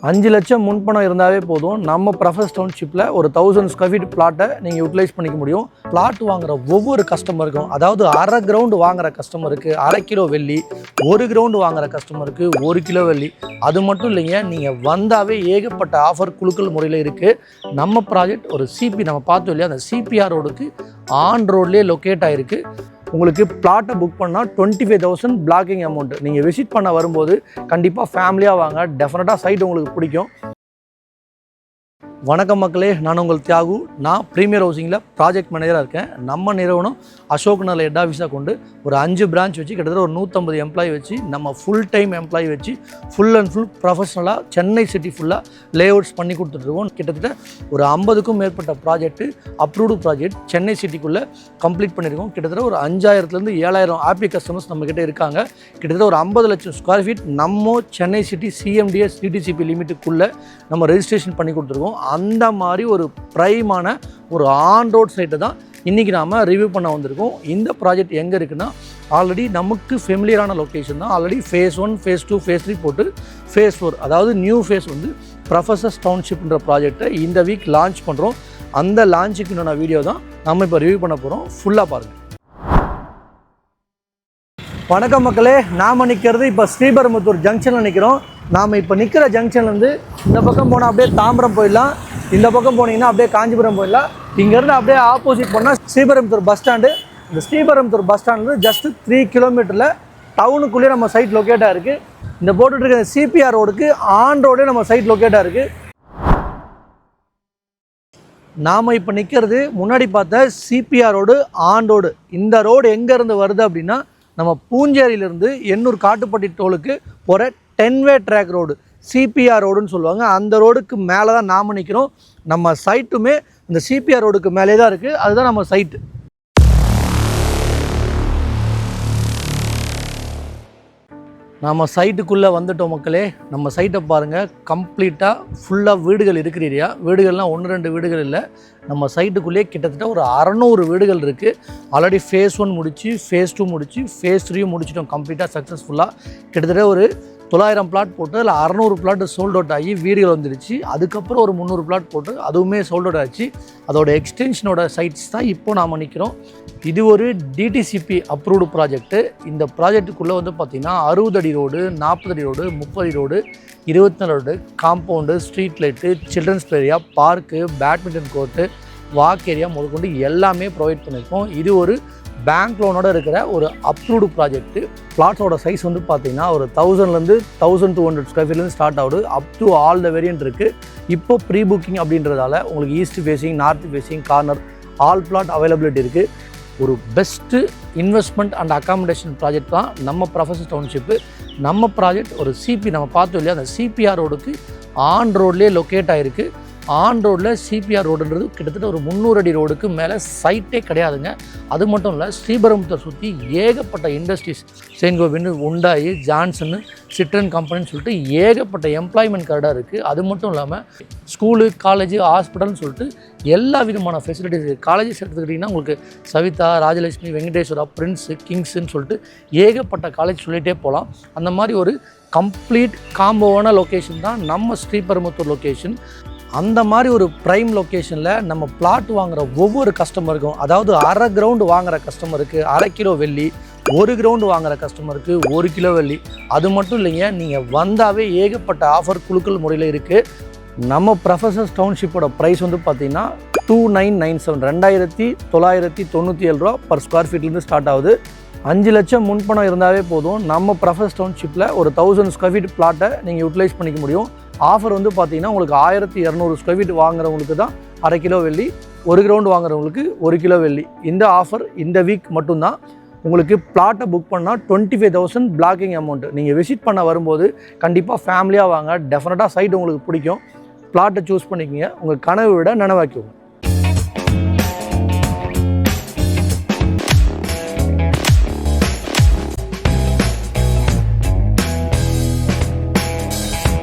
5 லட்சம் முன்பணம் இருந்தாவே போதும். நம்ம ப்ரொஃபஸ் டவுன்ஷிப்பில் ஒரு 1000 ஸ்கொயர் ஃபீட் பிளாட்டை நீங்கள் யூட்டிலைஸ் பண்ணிக்க முடியும். பிளாட் வாங்குகிற ஒவ்வொரு கஸ்டமருக்கும், அதாவது அரை கிரவுண்டு வாங்குகிற கஸ்டமருக்கு 1/2 கிலோ வெள்ளி, 1 கிரவுண்டு வாங்குகிற கஸ்டமருக்கு 1 கிலோ வெள்ளி. அது மட்டும் இல்லைங்க, நீங்கள் வந்தாவே ஏகப்பட்ட ஆஃபர் குழுக்கள் முறையில் இருக்குது. நம்ம ப்ராஜெக்ட் ஒரு சிபி நம்ம பார்த்தோம் இல்லையா, அந்த சிபிஆர் ரோடுக்கு ஆன் ரோட்லேயே லொக்கேட் ஆகிருக்கு. உங்களுக்கு பிளாட்டை புக் பண்ணால் 25,000 பிளாக்கிங் அமௌண்ட். நீங்கள் விசிட் பண்ண வரும்போது கண்டிப்பாக ஃபேமிலியாக வாங்க, டெஃபினட்டாக சைட் உங்களுக்கு பிடிக்கும். வணக்கம் மக்களே, நான் உங்கள் தியாகு. நான் ப்ரீமியர் ஹவுசிங்கில் ப்ராஜெக்ட் மேனேஜராக இருக்கேன். நம்ம நிறுவனம் அசோக் நகரில் ஹெட் ஆஃபீஸாக கொண்டு ஒரு 5 பிரான்ச் வச்சு கிட்டத்தட்ட ஒரு 150 எம்ப்ளாயி வச்சு நம்ம ஃபுல் டைம் எம்ப்ளாயி வச்சு ஃபுல் அண்ட் ஃபுல் ப்ரொஃபஷனலாக சென்னை சிட்டி ஃபுல்லாக லே அவுட்ஸ் பண்ணி கொடுத்துட்ருக்கோம். கிட்டத்தட்ட ஒரு 50க்கும் மேற்பட்ட ப்ராஜெக்ட்டு அப்ரூவ்டு ப்ராஜெக்ட் சென்னை சிட்டிக்குள்ளே கம்ப்ளீட் பண்ணியிருக்கோம். கிட்டத்தட்ட ஒரு 5000லேருந்து 7000 ஹாப்பி கஸ்டமர்ஸ் நம்மக்கிட்ட இருக்காங்க. கிட்டத்தட்ட ஒரு 50 லட்சம் ஸ்கொயர் ஃபீட் நம்ம சென்னை சிட்டி சிஎம்டிஎஸ் டிடிசிபி லிமிட்டுக்குள்ளே நம்ம ரெஜிஸ்ட்ரேஷன் பண்ணி கொடுத்துருக்கோம். அந்த மாதிரி ஒரு ப்ரைமான ஒரு ஆன் ரோட் சைட்டை தான் இன்றைக்கி நாம் ரிவ்யூ பண்ண வந்திருக்கோம். இந்த ப்ராஜெக்ட் எங்கே இருக்குன்னா, ஆல்ரெடி நமக்கு ஃபெமிலியரான லொக்கேஷன் தான். ஆல்ரெடி ஃபேஸ் 1, ஃபேஸ் 2, ஃபேஸ் 3 போட்டு ஃபேஸ் 4, அதாவது நியூ ஃபேஸ் வந்து ப்ரொஃபஸர்ஸ் டவுன்ஷிப்ன்ற ப்ராஜெக்டை இந்த வீக் லான்ச் பண்ணுறோம். அந்த லான்ச்சுக்கு இன்னொரு வீடியோ தான் நம்ம இப்போ ரிவ்யூ பண்ண போகிறோம். ஃபுல்லாக பாருங்கள். வணக்கம் மக்களே, நாம் நிற்கிறது இப்போ ஸ்ரீபெரும்புத்தூர் ஜங்ஷனில் நிற்கிறோம். நாம் இப்போ நிற்கிற ஜங்ஷன்லேருந்து இந்த பக்கம் போனால் அப்படியே தாம்பரம் போயிடலாம், இந்த பக்கம் போனீங்கன்னா அப்படியே காஞ்சிபுரம் போயிடலாம். இங்கேருந்து அப்படியே ஆப்போசிட் போனால் ஸ்ரீபெரும்புத்தூர் பஸ் ஸ்டாண்டு. இந்த ஸ்ரீபெரும்புத்தூர் பஸ் ஸ்டாண்ட்லேருந்து ஜஸ்ட் 3 கிலோமீட்டரில் டவுனுக்குள்ளேயே நம்ம சைட் லொக்கேட்டாக இருக்குது. இந்த போட்டுட்ருக்க சிபிஆர் ரோடுக்கு ஆன் ரோடே நம்ம சைட் லொக்கேட்டாக இருக்குது. நாம் இப்போ நிற்கிறது முன்னாடி பார்த்த சிபிஆர் ரோடு ஆன் ரோடு. இந்த ரோடு எங்கேருந்து வருது அப்படின்னா, நம்ம பூஞ்சேரியிலேருந்து எண்ணூர் காட்டுப்பட்டி டோலுக்கு போகிற 10-வே ட்ராக் ரோடு, சிபிஆர் ரோடுன்னு சொல்லுவாங்க. அந்த ரோடுக்கு மேலே தான் நாம் நிற்கிறோம். நம்ம சைட்டுமே இந்த சிபிஆர் ரோடுக்கு மேலே தான் இருக்குது. அதுதான் நம்ம சைட்டு. நம்ம சைட்டுக்குள்ளே வந்துட்டோம் மக்களே. நம்ம சைட்டை பாருங்கள், கம்ப்ளீட்டாக ஃபுல்லாக வீடுகள் இருக்கிற ஏரியா. வீடுகள்லாம் 1-2 வீடுகள் இல்லை. நம்ம சைட்டுக்குள்ளேயே கிட்டத்தட்ட ஒரு 600 வீடுகள் இருக்குது. ஆல்ரெடி ஃபேஸ் 1 முடிச்சு, ஃபேஸ் 2 முடிச்சு, ஃபேஸ் 3 முடிச்சிட்டோம் கம்ப்ளீட்டாக சக்ஸஸ்ஃபுல்லாக. கிட்டத்தட்ட ஒரு 900 பிளாட் போட்டு அதில் 600 பிளாட் சோல்ட் அவுட் ஆகி வீடுகள் வந்துடுச்சு. அதுக்கப்புறம் ஒரு 300 பிளாட் போட்டு அதுவுமே சோல்ட் அவுட் ஆச்சு. அதோட எக்ஸ்டென்ஷனோட சைட்ஸ் தான் இப்போ நாம் நிற்கிறோம். இது ஒரு டிடிசிபி அப்ரூவ்டு ப்ராஜெக்ட்டு. இந்த ப்ராஜெக்ட்டுக்குள்ளே வந்து பார்த்திங்கன்னா 60 அடி ரோடு, 40 அடி ரோடு, 30 அடி road, 24 road, compound, street light, children's area, park, badminton court, walk area முதற்கொண்டு எல்லாமே ப்ரொவைட் பண்ணியிருக்கோம். இது ஒரு பேங்க் லோனோட இருக்கிற ஒரு அப்ரூவ்டு ப்ராஜெக்ட்டு. பிளாட்ஸோட சைஸ் வந்து பார்த்திங்கன்னா ஒரு 1000லேருந்து 1200 ஸ்கொயர் ஃபீட்லேருந்து ஸ்டார்ட் ஆகுது. Up to all the variant இருக்குது. இப்போ ப்ரீ புக்கிங் அப்படின்றதால உங்களுக்கு east facing, north facing, corner all plot availability இருக்குது. ஒரு best investment and accommodation project தான் நம்ம ப்ரொஃபஸர்ஸ் டவுன்ஷிப்பு. நம்ம ப்ராஜெக்ட் ஒரு சிபி நம்ம பார்த்தோம் இல்லையா, அந்த சிபிஆர் ரோடுக்கு ஆன் ரோட்லேயே லொக்கேட் ஆகிருக்கு. ஆன் ரோடில் சிபிஆர் ரோடுன்றது கிட்டத்தட்ட ஒரு 300 அடி ரோடுக்கு மேலே சைட்டே கிடையாதுங்க. அது மட்டும் இல்லை, ஸ்ரீபெரும்புத்தூர் சுற்றி ஏகப்பட்ட இண்டஸ்ட்ரீஸ், செங்கோவின், உண்டாயி, ஜான்சன், சிட்ரன் கம்பெனின்னு சொல்லிட்டு ஏகப்பட்ட எம்ப்ளாய்மெண்ட் கார்டாக இருக்குது. அது மட்டும் இல்லாமல் ஸ்கூலு, காலேஜு, ஹாஸ்பிட்டல்னு சொல்லிட்டு எல்லா விதமான ஃபெசிலிட்டிஸ் இருக்குது. காலேஜஸ் எடுத்துக்கிட்டிங்கன்னா உங்களுக்கு சவிதா, ராஜலட்சுமி, வெங்கடேஸ்வரா, பிரின்ஸு, கிங்ஸுன்னு சொல்லிட்டு ஏகப்பட்ட காலேஜ் சொல்லிகிட்டே போகலாம். அந்த மாதிரி ஒரு கம்ப்ளீட் காம்போவான லொக்கேஷன் தான் நம்ம ஸ்ரீபெரும்புத்தூர் லொக்கேஷன். அந்த மாதிரி ஒரு ப்ரைம் லொக்கேஷனில் நம்ம பிளாட் வாங்குகிற ஒவ்வொரு கஸ்டமருக்கும், அதாவது அரை கிரவுண்டு வாங்குகிற கஸ்டமருக்கு 1/2 கிலோ வெள்ளி, 1 கிரவுண்டு வாங்குகிற கஸ்டமருக்கு 1 கிலோ வெள்ளி. அது மட்டும் இல்லைங்க, நீங்கள் வந்தாவே ஏகப்பட்ட ஆஃபர் குழுக்கள் முறையில் இருக்குது. நம்ம ப்ரொஃபஸர்ஸ் டவுன்ஷிப்போட ப்ரைஸ் வந்து பார்த்திங்கன்னா 2997 2997 ரூபா பர் ஸ்கொயர் ஃபீட்லேருந்து ஸ்டார்ட் ஆகுது. 5 லட்சம் முன்பணம் இருந்தாவே போதும். நம்ம ப்ரொஃபஸர்ஸ் டவுன்ஷிப்பில் ஒரு 1000 ஸ்கொயர் ஃபீட் பிளாட்டை நீங்கள் யூட்டிலைஸ் பண்ணிக்க முடியும். ஆஃபர் வந்து பார்த்திங்கன்னா உங்களுக்கு 1200 ஸ்கொயர் ஃபீட் வாங்குறவங்களுக்கு தான் 1/2 கிலோ வெள்ளி, 1 கிரவுண்டு வாங்குறவங்களுக்கு 1 கிலோ வெள்ளி. இந்த ஆஃபர் இந்த வீக் மட்டும்தான். உங்களுக்கு பிளாட்டை புக் பண்ணால் 25,000 பிளாக்கிங் அமௌண்ட். நீங்கள் விசிட் பண்ண வரும்போது கண்டிப்பாக ஃபேமிலியாக வாங்க, டெஃபினட்டாக சைட் உங்களுக்கு பிடிக்கும். பிளாட்டை சூஸ் பண்ணிக்கோங்க, உங்கள் கனவை விட நனவாக்கிக்கோங்க.